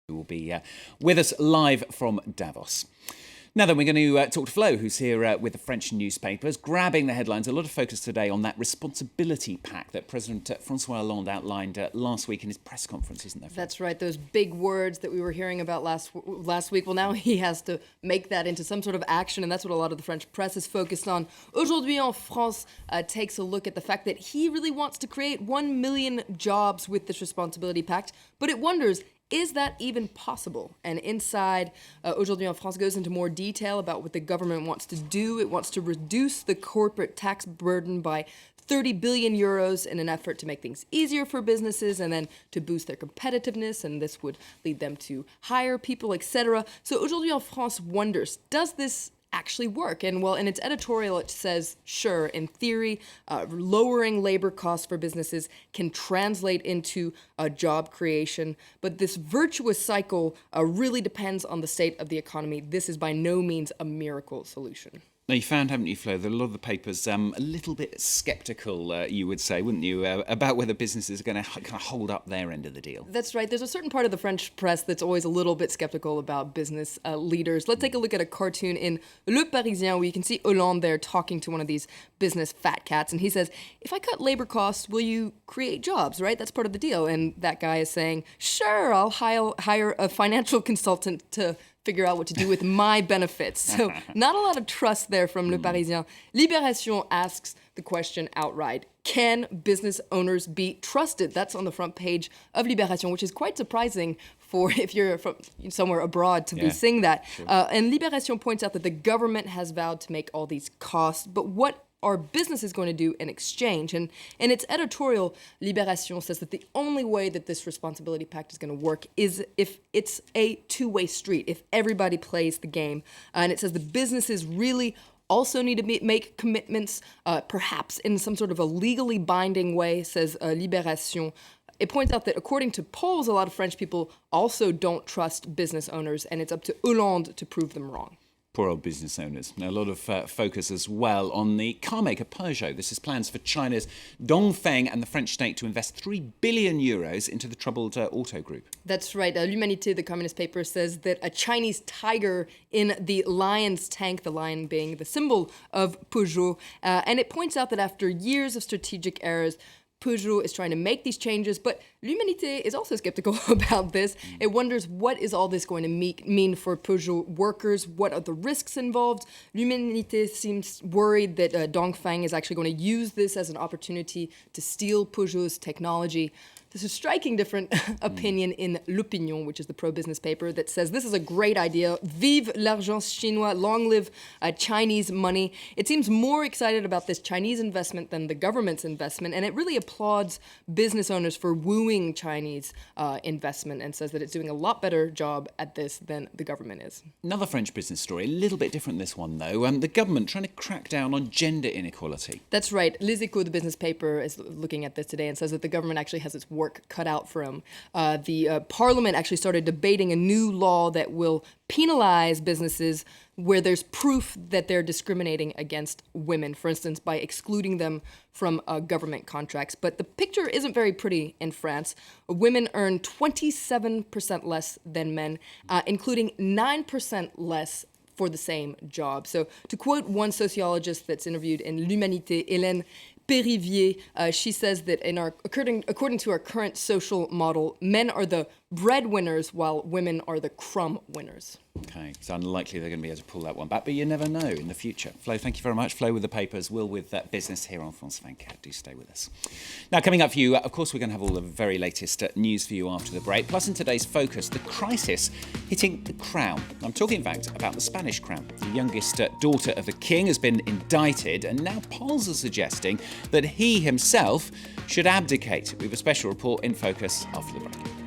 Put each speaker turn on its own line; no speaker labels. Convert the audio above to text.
who will be with us live from Davos. Now then, we're going to talk to Flo, who's here with the French newspapers, grabbing the headlines. A lot of focus today on that responsibility pact that President François Hollande outlined last week in his press conference, isn't there?
That's right, those big words that we were hearing about last week. Well, now he has to make that into some sort of action, and that's what a lot of the French press is focused on. Aujourd'hui en France takes a look at the fact that he really wants to create 1 million jobs with this responsibility pact, but it wonders, is that even possible? And inside, Aujourd'hui en France goes into more detail about what the government wants to do. It wants to reduce the corporate tax burden by 30 billion euros in an effort to make things easier for businesses and then to boost their competitiveness, and this would lead them to hire people, etc. So Aujourd'hui en France wonders, does this actually work? And well, in its editorial, it says, sure, in theory, lowering labor costs for businesses can translate into job creation. But this virtuous cycle really depends on the state of the economy. This is by no means a miracle solution.
Now, you found, haven't you, Flo, that a lot of the papers a little bit sceptical, you would say, wouldn't you, about whether businesses are going to kind of hold up their end of the deal?
That's right. There's a certain part of the French press that's always a little bit skeptical about business leaders. Let's take a look at a cartoon in Le Parisien where you can see Hollande there talking to one of these business fat cats. And he says, if I cut labor costs, will you create jobs, right? That's part of the deal. And that guy is saying, sure, I'll hire a financial consultant to figure out what to do with my benefits. So not a lot of trust there from Le Parisien. Libération asks the question outright, can business owners be trusted? That's on the front page of Libération, which is quite surprising for if you're from somewhere abroad to be seeing that. Sure. And Libération points out that the government has vowed to make all these costs, but what are businesses going to do in exchange? And in its editorial, Libération says that the only way that this responsibility pact is going to work is if it's a two-way street, if everybody plays the game. And it says the businesses really also need to make commitments, perhaps in some sort of a legally binding way, says Libération. It points out that according to polls, a lot of French people also don't trust business owners, and it's up to Hollande to prove them wrong.
Poor old business owners. Now, a lot of focus as well on the car maker Peugeot. This is plans for China's Dongfeng and the French state to invest 3 billion euros into the troubled auto group.
That's right. L'Humanité, the communist paper, says that a Chinese tiger in the lion's tank, the lion being the symbol of Peugeot, and it points out that after years of strategic errors, Peugeot is trying to make these changes, but L'Humanité is also skeptical about this. It wonders, what is all this going to mean for Peugeot workers? What are the risks involved? L'Humanité seems worried that Dongfeng is actually going to use this as an opportunity to steal Peugeot's technology. There's a striking different opinion in L'Opinion, which is the pro-business paper, that says this is a great idea. Vive l'argent chinois, long live Chinese money. It seems more excited about this Chinese investment than the government's investment, and it really applauds business owners for wooing Chinese investment and says that it's doing a lot better job at this than the government is.
Another French business story, a little bit different this one though. The government trying to crack down on gender inequality.
That's right. Les Echos, the business paper, is looking at this today and says that the government actually has its work cut out for him. The parliament actually started debating a new law that will penalize businesses where there's proof that they're discriminating against women, for instance, by excluding them from government contracts. But the picture isn't very pretty in France. Women earn 27% less than men, including 9% less for the same job. So to quote one sociologist that's interviewed in L'Humanité, Hélène Périvier, she says that according to our current social model, men are the breadwinners while women are the crumb winners.
Okay, it's unlikely they're going to be able to pull that one back, but you never know in the future. Flo, thank you very much. Flo with the papers, Will with business here on France 24. Do stay with us. Now, coming up for you, of course, we're going to have all the very latest news for you after the break. Plus, in today's focus, the crisis hitting the crown. I'm talking, in fact, about the Spanish crown. The youngest daughter of the king has been indicted, and now polls are suggesting that he himself should abdicate. We have a special report in focus after the break.